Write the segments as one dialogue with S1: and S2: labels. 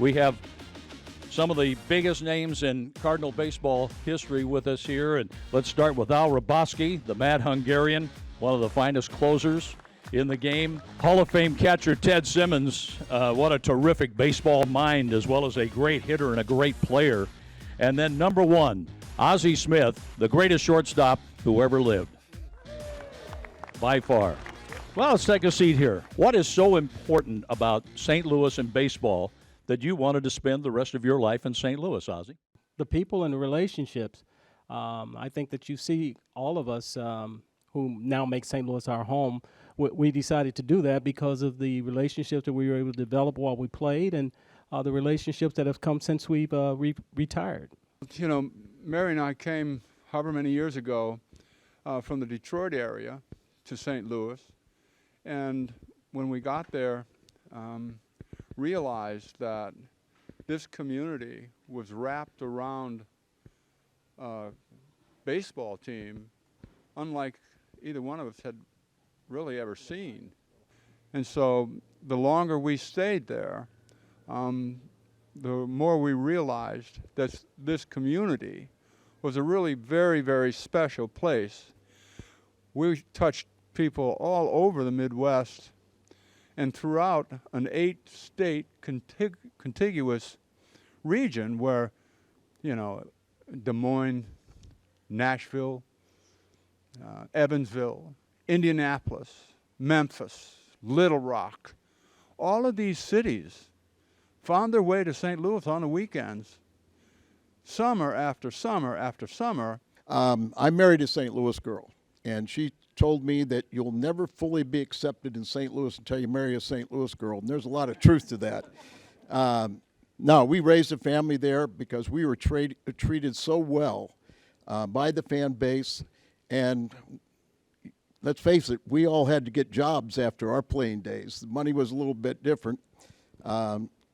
S1: We have some of the biggest names in Cardinal baseball history with us here. And let's start with Al Hrabosky, the Mad Hungarian, one of the finest closers in the game. Hall of Fame catcher Ted Simmons, what a terrific baseball mind, as well as a great hitter and a great player. And then number one, Ozzie Smith, the greatest shortstop who ever lived, by far. Well, let's take a seat here. What is so important about St. Louis and baseball that you wanted to spend the rest of your life in St. Louis, Ozzie?
S2: The people and the relationships. I think that you see all of us who now make St. Louis our home. We decided to do that because of the relationships that we were able to develop while we played, and the relationships that have come since we've retired.
S3: You know, Mary and I came however many years ago from the Detroit area to St. Louis, and when we got there, realized that this community was wrapped around a baseball team unlike either one of us had really ever seen. And so the longer we stayed there, the more we realized that this community was a really very, very special place. We touched people all over the Midwest and throughout an 8-state contiguous region where, you know, Des Moines, Nashville, Evansville, Indianapolis, Memphis, Little Rock, all of these cities found their way to St. Louis on the weekends, summer after summer after summer.
S4: I married a St. Louis girl, and she told me that you'll never fully be accepted in St. Louis until you marry a St. Louis girl, and there's a lot of truth to that. No, we raised a family there because we were treated so well by the fan base, and let's face it, we all had to get jobs after our playing days. The money was a little bit different.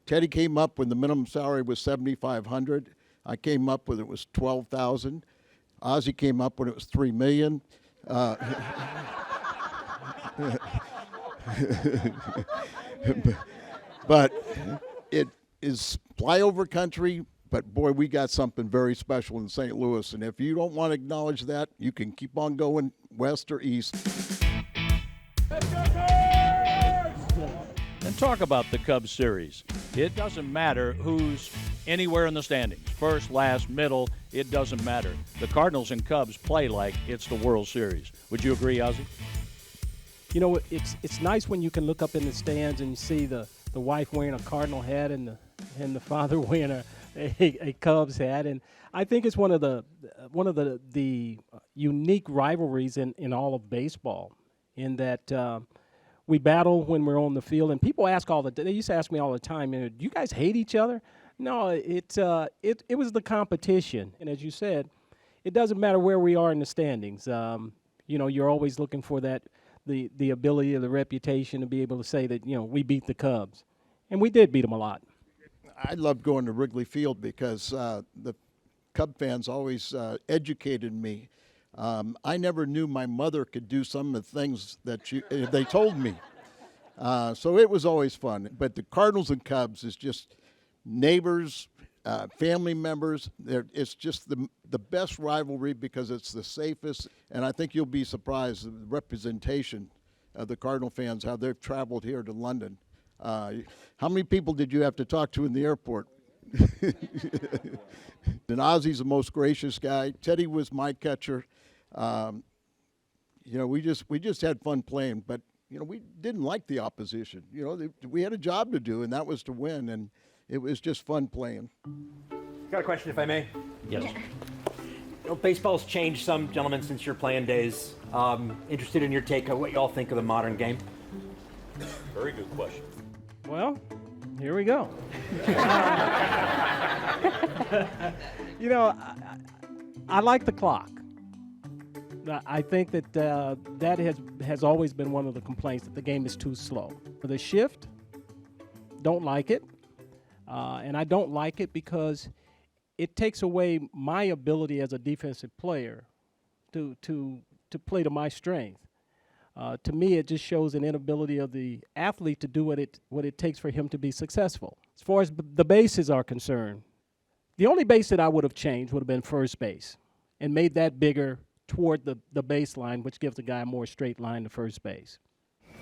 S4: Teddy came up when the minimum salary was $7,500. I came up when it was $12,000. Ozzie came up when it was $3 million. But it is flyover country. But boy, we got something very special in St. Louis, and if you don't want to acknowledge that, you can keep on going west or east.
S1: And talk about the Cubs series. It doesn't matter who's anywhere in the standings, first, last, middle, it doesn't matter. The Cardinals and Cubs play like it's the World Series. Would you agree, Ozzie?
S2: You know, it's nice when you can look up in the stands and you see the wife wearing a Cardinal hat and the father wearing a Cubs hat, and I think it's one of the unique rivalries in all of baseball, in that we battle when we're on the field, and people ask they used to ask me all the time, do you guys hate each other? No, it was the competition, and as you said, it doesn't matter where we are in the standings. You know, you're always looking for the ability or the reputation to be able to say that, you know, we beat the Cubs, and we did beat them a lot.
S4: I loved going to Wrigley Field because the Cub fans always educated me. I never knew my mother could do some of the things that they told me. So it was always fun. But the Cardinals and Cubs is just neighbors, family members. It's just the best rivalry because it's the safest. And I think you'll be surprised at the representation of the Cardinal fans, how they've traveled here to London. How many people did you have to talk to in the airport? And Ozzie's the most gracious guy. Teddy was my catcher. You know, we just had fun playing, but you know, we didn't like the opposition. You know, we had a job to do, and that was to win, and it was just fun playing.
S5: Got a question, if I may?
S1: Yes.
S5: You know, baseball's changed some, gentlemen, since your playing days. Interested in your take on what y'all think of the modern game.
S1: Very good question.
S2: Well, here we go. You know, I like the clock. I think that that has always been one of the complaints, that the game is too slow. For the shift, don't like it. And I don't like it because it takes away my ability as a defensive player to play to my strength. To me, it just shows an inability of the athlete to do what it takes for him to be successful. As far as the bases are concerned, the only base that I would have changed would have been first base and made that bigger toward the baseline, which gives the guy a more straight line to first base.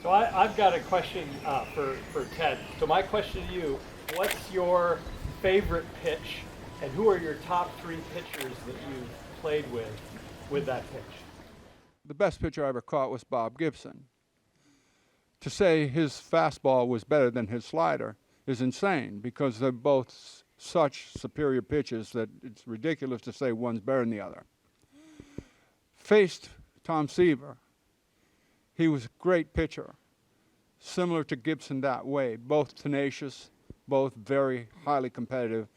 S6: So I've got a question for Ted. So my question to you, what's your favorite pitch, and who are your top 3 pitchers that you've played with that pitch?
S3: The best pitcher I ever caught was Bob Gibson. To say his fastball was better than his slider is insane because they're both such superior pitches that it's ridiculous to say one's better than the other. Faced Tom Seaver. He was a great pitcher, similar to Gibson that way, both tenacious, both very highly competitive,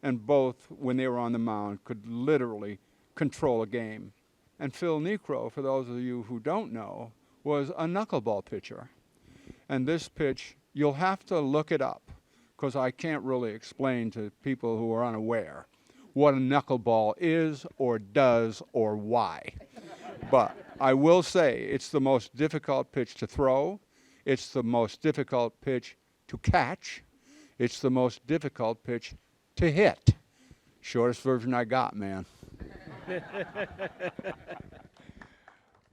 S3: and both, when they were on the mound, could literally control a game. And Phil Niekro, for those of you who don't know, was a knuckleball pitcher. And this pitch, you'll have to look it up, because I can't really explain to people who are unaware what a knuckleball is or does or why. But I will say it's the most difficult pitch to throw. It's the most difficult pitch to catch. It's the most difficult pitch to hit. Shortest version I got, man.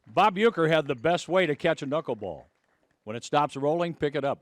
S1: Bob Uecker had the best way to catch a knuckleball. When it stops rolling, pick it up.